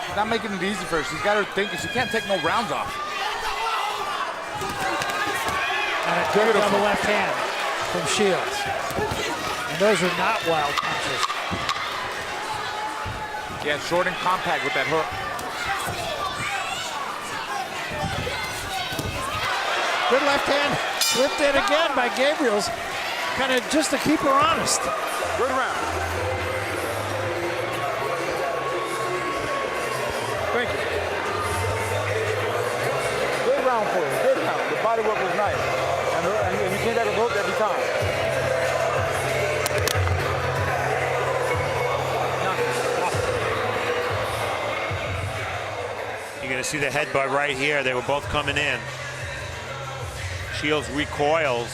Speaker 5: She's not making it easy for her. She's got her thinking. She can't take no rounds off.
Speaker 1: And a good double left hand from Shields. And those are not wild punches.
Speaker 5: Yeah, short and compact with that hook.
Speaker 1: Good left hand slipped in again by Gabriels, kind of just to keep her honest.
Speaker 8: Good round. Thank you. Good round for you. Good round. The body work was nice. And you came back with a hook every time.
Speaker 2: You're going to see the headbutt right here. They were both coming in. Shields recoils.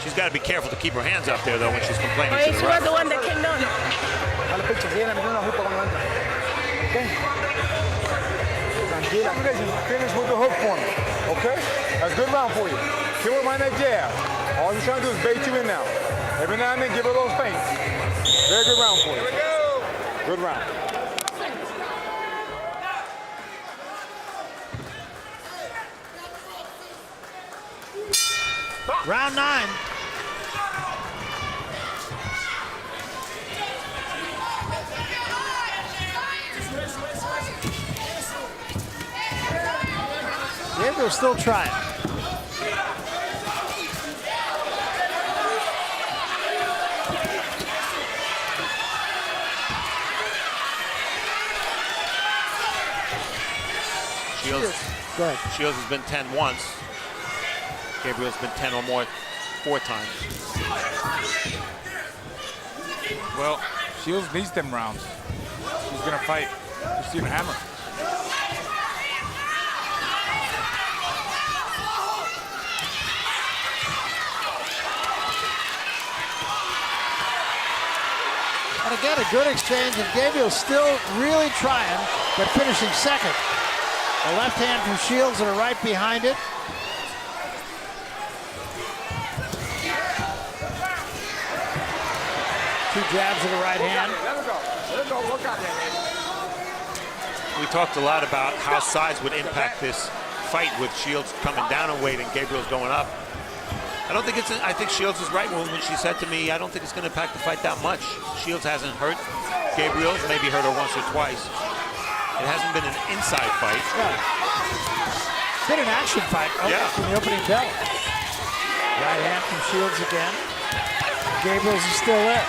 Speaker 2: She's got to be careful to keep her hands up there, though, when she's complaining to
Speaker 10: She
Speaker 2: the
Speaker 10: was
Speaker 2: ref.
Speaker 10: the one that came down.
Speaker 9: Dale pecho, síguela metiendo una jupa cuando entra. ¿Ok? Tranquila.
Speaker 8: Finish with the hook for me. Okay? That's a good round for you. Kill her behind that jab. All you're trying to do is bait you in now. Every now and then, give her those feints. Very good round for you. Here we go. Good round.
Speaker 1: Round 9. Gabriel's still trying. Go ahead.
Speaker 2: Shields has been 10 once. Gabriel's been 10 or more 4 times.
Speaker 5: Well, Shields needs them rounds. She's gonna fight Christina Hammer.
Speaker 1: And again, a good exchange, and Gabriel's still really trying, but finishing second. A left hand from Shields and a right behind it. Two jabs and a right hand.
Speaker 8: Let her go. Let her go. Work out there, baby.
Speaker 2: We talked a lot about how size would impact this fight with Shields coming down in weight and Gabriel's going up. I think Shields is right when she said to me, I don't think it's going to impact the fight that much. Shields hasn't hurt Gabriel, maybe hurt her once or twice. It hasn't been an inside fight.
Speaker 1: It's been an action fight from the opening bell. Right hand from Shields again. Gabriels is still there.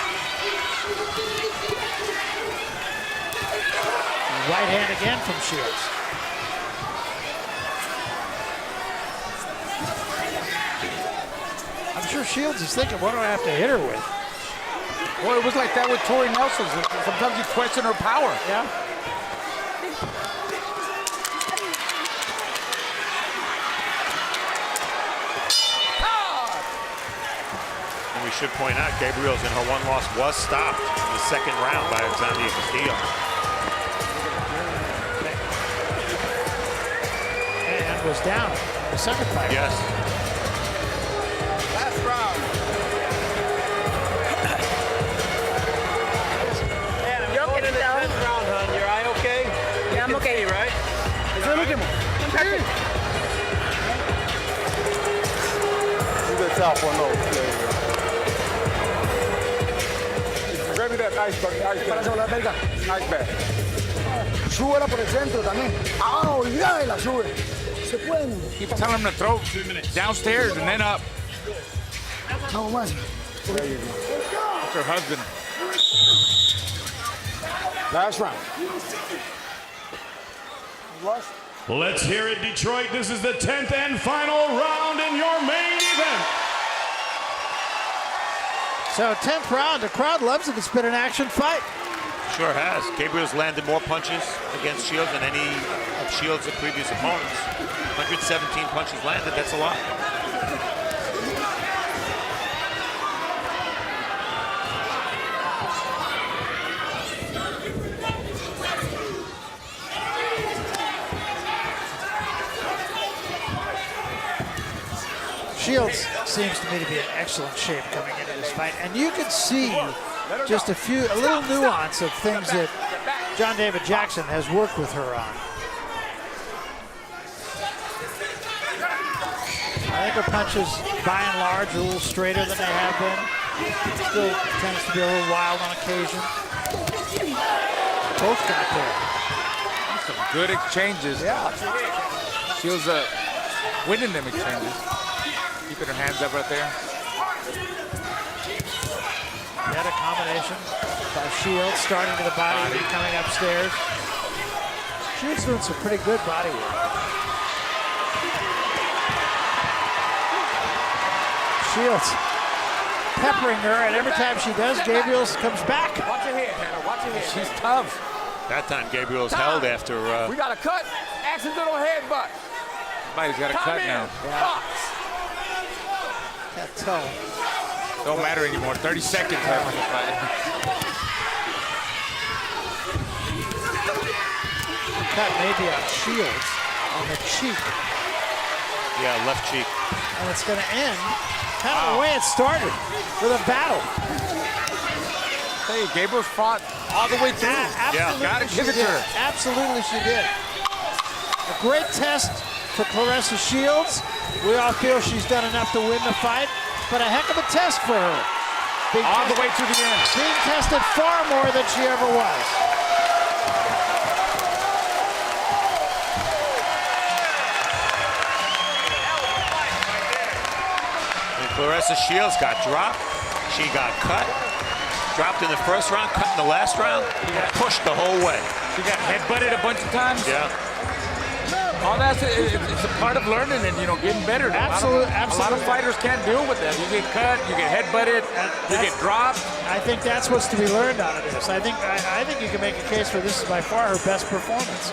Speaker 1: Right hand again from Shields. I'm sure Shields is thinking, what do I have to hit her with?
Speaker 5: Well, it was like that with Tori Nelson. Sometimes you question her power.
Speaker 1: Yeah.
Speaker 2: And we should point out, Gabriel's in her one loss was stopped in the second round by Alexandria Castillo.
Speaker 1: And was down in the second fight.
Speaker 2: Yes.
Speaker 8: Last round.
Speaker 10: Yo, get it down.
Speaker 7: Round, hon. Your eye okay?
Speaker 10: Yeah, I'm okay.
Speaker 7: Right?
Speaker 9: Es el último.
Speaker 10: Perfect.
Speaker 8: Do that top one, no. Grab me that ice bucket, ice
Speaker 9: Para
Speaker 8: bag.
Speaker 9: la verga.
Speaker 8: Ice bag.
Speaker 9: Súbela por el centro también. Ah, olvídala, sube. Se puede.
Speaker 5: Keep telling him to throw downstairs and then up.
Speaker 9: Vamos más.
Speaker 5: It's her husband.
Speaker 8: Last round.
Speaker 6: Let's hear it, Detroit. This is the 10th and final round in your main event.
Speaker 1: So 10th round, the crowd loves it. It's been an action fight.
Speaker 2: Sure has. Gabriel's landed more punches against Shields than any of Shields' previous opponents. 117 punches landed, that's a lot.
Speaker 1: Shields seems to me to be in excellent shape coming into this fight, and you can see just a little nuance of things that John David Jackson has worked with her on. I think her punches, by and large, are a little straighter than they have been. Still tends to be a little wild on occasion. Both got there.
Speaker 5: Some good exchanges.
Speaker 1: Yeah.
Speaker 5: Shields winning them exchanges. Keeping her hands up right there.
Speaker 1: Yet a combination by Shields, starting to the body and coming upstairs. Shields doing some pretty good body work. Shields peppering her, and every time she does, Gabriels comes back.
Speaker 9: Watch your head, Hanna. Watch your head.
Speaker 5: She's tough.
Speaker 2: That time Gabriels held after.
Speaker 9: We got a cut. Accidental headbutt.
Speaker 5: Somebody's got a cut now.
Speaker 1: Yeah. Can't tell.
Speaker 5: Don't matter anymore. 30 seconds left in the fight.
Speaker 1: Cut maybe on Shields on the cheek.
Speaker 2: Yeah, left cheek.
Speaker 1: And it's going to end kind of the way it started, with a battle.
Speaker 5: Hey, Gabriels fought all the way through.
Speaker 1: Absolutely,
Speaker 5: gotta give it to her.
Speaker 1: Absolutely, she did. A great test for Claressa Shields. We all feel she's done enough to win the fight, but a heck of a test for her.
Speaker 5: All the way to the end.
Speaker 1: Being tested far more than she ever was.
Speaker 2: Claressa Shields got dropped. She got cut. Dropped in the first round, cut in the last round. Pushed the whole way.
Speaker 5: She got headbutted a bunch of times.
Speaker 2: Yeah.
Speaker 5: All that's it's a part of learning and getting better.
Speaker 1: Absolutely.
Speaker 5: A lot of fighters can't deal with that. You get cut, you get headbutted, you get dropped.
Speaker 1: I think that's what's to be learned out of this. I think you can make a case for this is by far her best performance,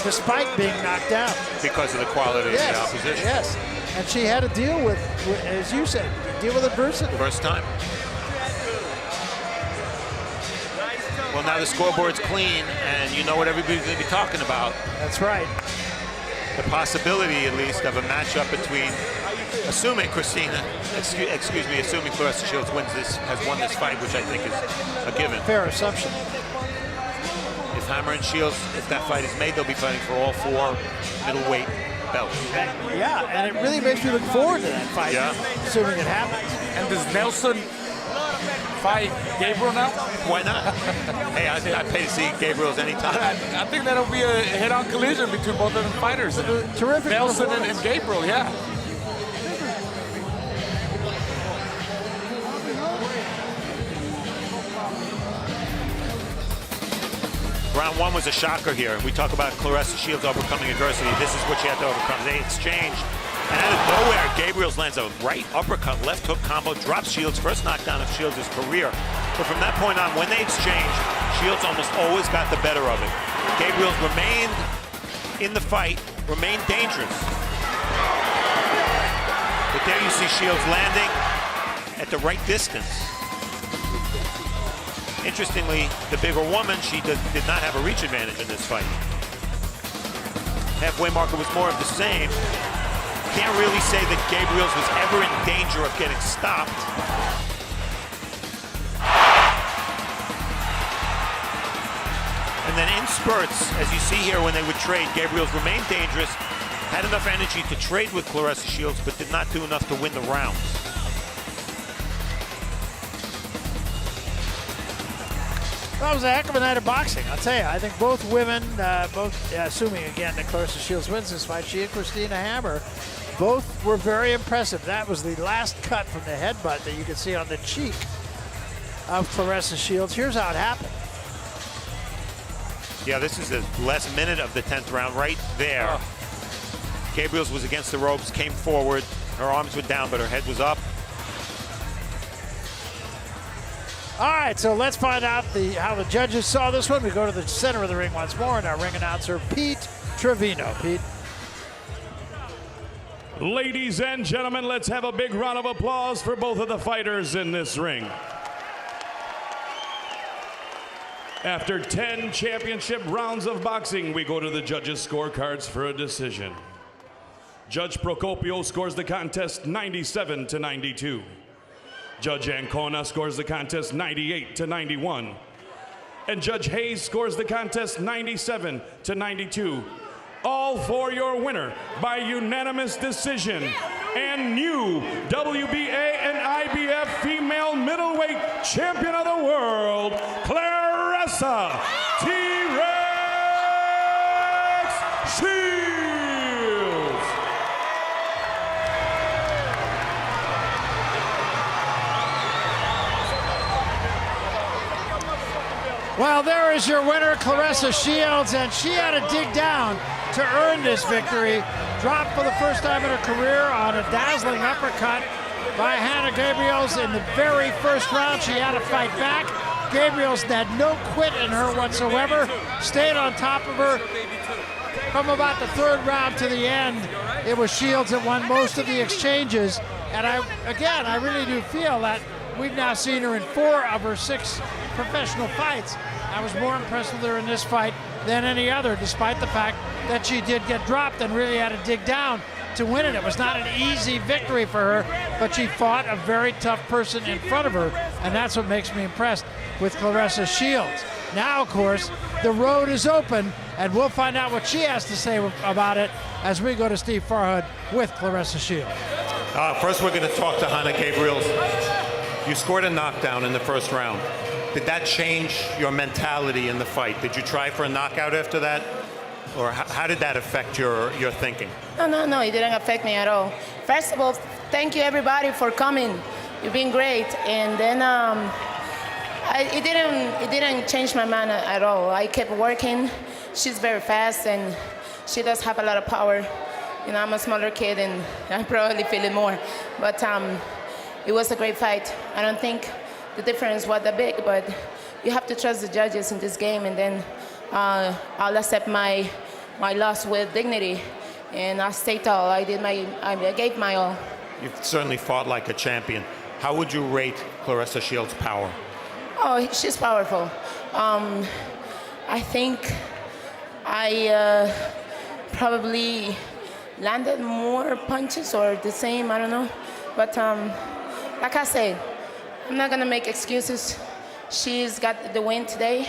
Speaker 1: despite being knocked down.
Speaker 2: Because of the quality of the opposition.
Speaker 1: Yes. And she had to deal with, as you said, deal with adversity.
Speaker 2: First time. Well, now the scoreboard's clean, and you know what everybody's going to be talking about.
Speaker 1: That's right.
Speaker 2: The possibility, at least, of a matchup between, assuming assuming Claressa Shields has won this fight, which I think is a given.
Speaker 1: Fair assumption.
Speaker 2: If Hammer and Shields, if that fight is made, they'll be fighting for all 4 middleweight belts.
Speaker 1: Yeah, and it really makes me look forward to that fight, assuming it happens.
Speaker 5: And does Nelson fight Gabriel now?
Speaker 2: Why not? Hey, I'd pay to see Gabriels anytime.
Speaker 5: I think that'll be a head-on collision between both of them fighters.
Speaker 1: Terrific
Speaker 5: Nelson and Gabriel, yeah.
Speaker 2: Round 1 was a shocker here. We talk about Claressa Shields overcoming adversity. This is what she had to overcome. They exchanged. And out of nowhere, Gabriels lands a right uppercut, left hook combo, drops Shields' first knockdown of Shields' career. But from that point on, when they exchanged, Shields almost always got the better of it. Gabriels remained in the fight, remained dangerous. But there you see Shields landing at the right distance. Interestingly, the bigger woman, she did not have a reach advantage in this fight. Halfway marker was more of the same. Can't really say that Gabriels was ever in danger of getting stopped. And then in spurts, as you see here when they would trade, Gabriels remained dangerous, had enough energy to trade with Claressa Shields, but did not do enough to win the rounds.
Speaker 1: That was a heck of a night of boxing, I'll tell you. I think both women, assuming again that Claressa Shields wins this fight, she and Christina Hammer, both were very impressive. That was the last cut from the headbutt that you can see on the cheek of Claressa Shields. Here's how it happened.
Speaker 2: Yeah, this is the last minute of the 10th round right there. Gabriels was against the ropes, came forward. Her arms were down, but her head was up.
Speaker 1: All right, so let's find out how the judges saw this one. We go to the center of the ring once more, and our ring announcer, Pete Trevino. Pete.
Speaker 6: Ladies and gentlemen, let's have a big round of applause for both of the fighters in this ring. After 10 championship rounds of boxing, we go to the judges' scorecards for a decision. Judge Procopio scores the contest 97-92. Judge Ancona scores the contest 98-91. And Judge Hayes scores the contest 97-92. All for your winner by unanimous decision and new WBA and IBF female middleweight champion of the world, Claressa T-Rex Shields.
Speaker 1: Well, there is your winner, Claressa Shields, and she had to dig down to earn this victory. Dropped for the first time in her career on a dazzling uppercut by Hanna Gabriels in the very first round. She had to fight back. Gabriels had no quit in her whatsoever, stayed on top of her. From about the third round to the end, it was Shields that won most of the exchanges. And I really do feel that we've now seen her in 4 of her 6 professional fights. I was more impressed with her in this fight than any other, despite the fact that she did get dropped and really had to dig down to win it. It was not an easy victory for her, but she fought a very tough person in front of her, and that's what makes me impressed with Claressa Shields. Now, of course, the road is open, and we'll find out what she has to say about it as we go to Steve Farhood with Claressa Shields.
Speaker 2: First, we're going to talk to Hanna Gabriels. You scored a knockdown in the first round. Did that change your mentality in the fight? Did you try for a knockout after that? Or how did that affect your thinking?
Speaker 3: No, it didn't affect me at all. First of all, thank you everybody for coming. You've been great. And then it didn't change my mind at all. I kept working. She's very fast and she does have a lot of power. You know, I'm a smaller kid and I probably feel it more. But it was a great fight. I don't think the difference was that big, but you have to trust the judges in this game, and then I'll accept my loss with dignity, and I'll stay tall. I gave my all.
Speaker 2: You've certainly fought like a champion. How would you rate Claressa Shields' power?
Speaker 3: Oh, she's powerful. I think I probably landed more punches or the same, I don't know. But like I said, I'm not gonna make excuses. She's got the win today.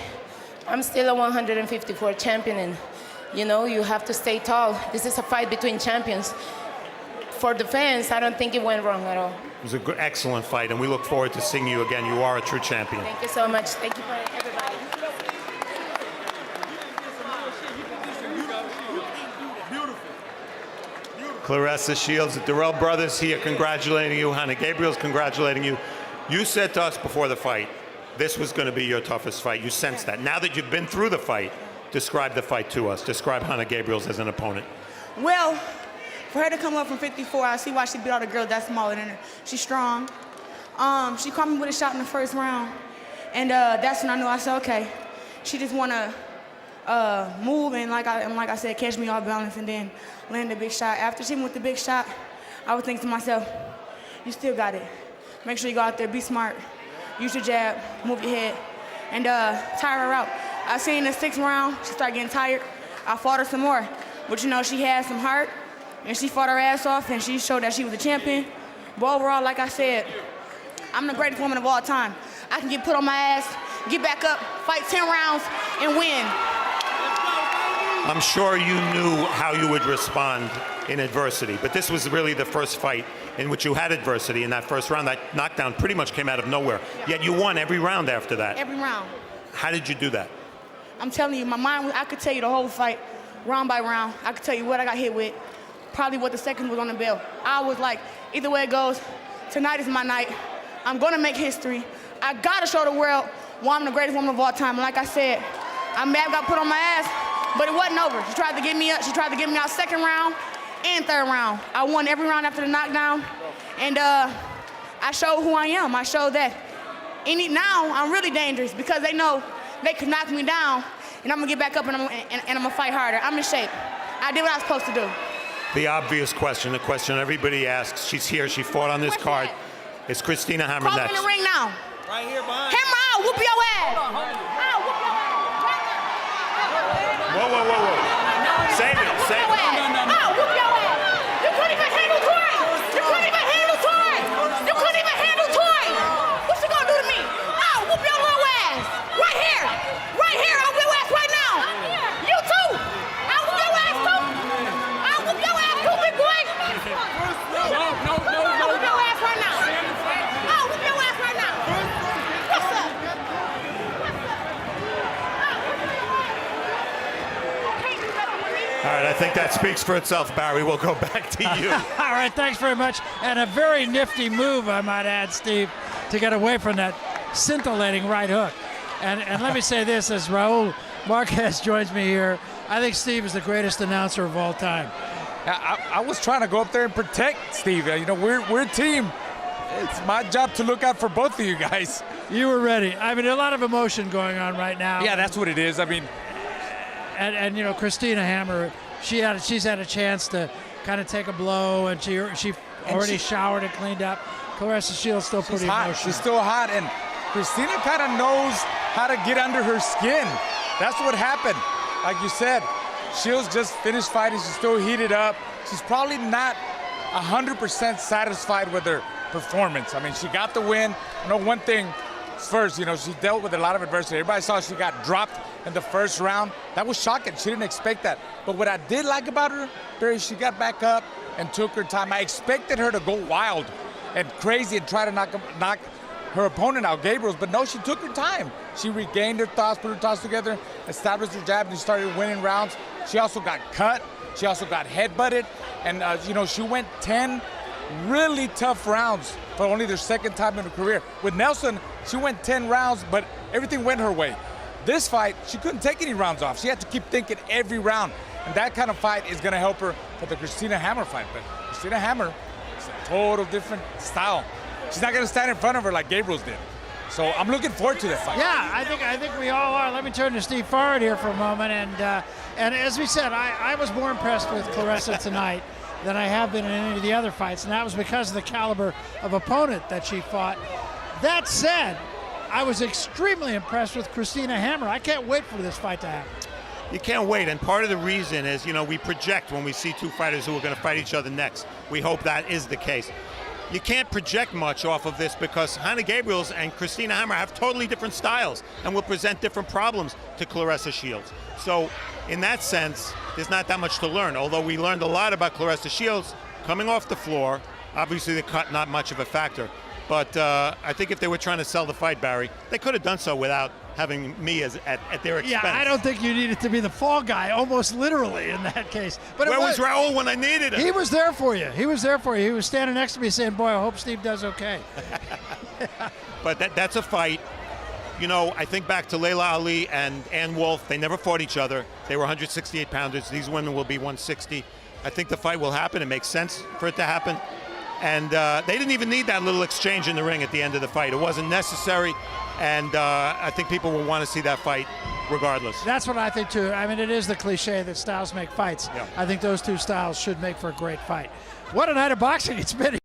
Speaker 3: I'm still a 154 champion, and you know, you have to stay tall. This is a fight between champions. For the fans, I don't think it went wrong at all.
Speaker 2: It was an excellent fight, and we look forward to seeing you again. You are a true champion.
Speaker 3: Thank you so much. Thank you for everybody.
Speaker 2: Claressa Shields, the Durrell brothers here congratulating you. Hanna Gabriels congratulating you. You said to us before the fight, this was going to be your toughest fight. You sensed that. Now that you've been through the fight, describe the fight to us. Describe Hanna Gabriels as an opponent.
Speaker 4: Well, for her to come up from 54, I see why she beat all the girls that's smaller than her. She's strong. She caught me with a shot in the first round, and that's when I knew. I said, okay, she just want to move and like I said, catch me off balance and then land a big shot. After she went with the big shot, I would think to myself, you still got it. Make sure you go out there, be smart, use your jab, move your head, and tire her out. I seen in the 6th round, she started getting tired. I fought her some more, but you know, she had some heart, and she fought her ass off, and she showed that she was a champion. But overall, like I said, I'm the greatest woman of all time. I can get put on my ass, get back up, fight 10 rounds, and win.
Speaker 2: I'm sure you knew how you would respond in adversity, but this was really the first fight in which you had adversity in that first round. That knockdown pretty much came out of nowhere, yet you won every round after that.
Speaker 4: Every round.
Speaker 2: How did you do that?
Speaker 4: I'm telling you, my mind, I could tell you the whole fight, round by round. I could tell you what I got hit with, probably what the second was on the bell. I was like, either way it goes, tonight is my night. I'm gonna make history. I gotta show the world why I'm the greatest woman of all time. And like I said, I may have got put on my ass, but it wasn't over. She tried to get me up. She tried to get me out 2nd round and 3rd round. I won every round after the knockdown, and I showed who I am. I showed that now I'm really dangerous because they know they could knock me down, and I'm gonna get back up and I'm gonna fight harder. I'm in shape. I did what I was supposed to do.
Speaker 2: The obvious question, the question everybody asks, she's here, she fought on this card. Is Christina Hammer
Speaker 4: Call
Speaker 2: next?
Speaker 4: me in the ring now.
Speaker 10: Right here behind.
Speaker 4: Hammer, I'll whoop your ass. I'll whoop your ass.
Speaker 2: Whoa. Save it.
Speaker 4: I'll whoop your ass. You
Speaker 2: think that speaks for itself, Barry. We'll go back to you.
Speaker 1: All right, thanks very much. And a very nifty move, I might add, Steve, to get away from that scintillating right hook. And let me say this, as Raul Marquez joins me here, I think Steve is the greatest announcer of all time.
Speaker 5: I was trying to go up there and protect Steve. You know, we're a team. It's my job to look out for both of you guys.
Speaker 1: You were ready. I mean, a lot of emotion going on right now.
Speaker 5: Yeah, that's what it is. I mean,
Speaker 1: and you know, Christina Hammer, she's had a chance to kind of take a blow, and she already showered and cleaned up. Claressa Shields still pretty emotional.
Speaker 5: She's still hot, and Christina kind of knows how to get under her skin. That's what happened. Like you said, Shields just finished fighting. She's still heated up. She's probably not 100% satisfied with her performance. I mean, she got the win. You know, one thing first, you know, she dealt with a lot of adversity. Everybody saw she got dropped in the first round. That was shocking. She didn't expect that. But what I did like about her, Barry, she got back up and took her time. I expected her to go wild and crazy and try to knock her opponent out, Gabriels, but no, she took her time. She regained her thoughts, put her thoughts together, established her jab, and she started winning rounds. She also got cut. She also got headbutted. And, you know, she went 10 really tough rounds for only their second time in her career. With Nelson, she went 10 rounds, but everything went her way. This fight, she couldn't take any rounds off. She had to keep thinking every round. And that kind of fight is going to help her for the Christina Hammer fight. But Christina Hammer is a total different style. She's not going to stand in front of her like Gabriels did. So I'm looking forward to that fight.
Speaker 1: Yeah, I think we all are. Let me turn to Steve Forward here for a moment. And as we said, I was more impressed with Claressa tonight than I have been in any of the other fights, and that was because of the caliber of opponent that she fought. That said, I was extremely impressed with Christina Hammer. I can't wait for this fight to happen.
Speaker 2: You can't wait, and part of the reason is, you know, we project when we see two fighters who are going to fight each other next. We hope that is the case. You can't project much off of this because Hanna Gabriels and Christina Hammer have totally different styles and will present different problems to Claressa Shields. So in that sense, there's not that much to learn, although we learned a lot about Claressa Shields coming off the floor. Obviously the cut not much of a factor, but I think if they were trying to sell the fight, Barry, they could have done so without having me at their expense.
Speaker 1: Yeah, I don't think you needed to be the fall guy, almost literally in that case. But
Speaker 2: where was Raul when I needed him?
Speaker 1: He was there for you. He was there for you. He was standing next to me saying, boy, I hope Steve does okay.
Speaker 2: But that's a fight. You know, I think back to Layla Ali and Ann Wolfe. They never fought each other. They were 168 pounders. These women will be 160. I think the fight will happen. It makes sense for it to happen. And they didn't even need that little exchange in the ring at the end of the fight. It wasn't necessary. And I think people will want to see that fight regardless.
Speaker 1: That's what I think, too. I mean, it is the cliche that styles make fights.
Speaker 2: Yeah.
Speaker 1: I think those two styles should make for a great fight. What a night of boxing it's been.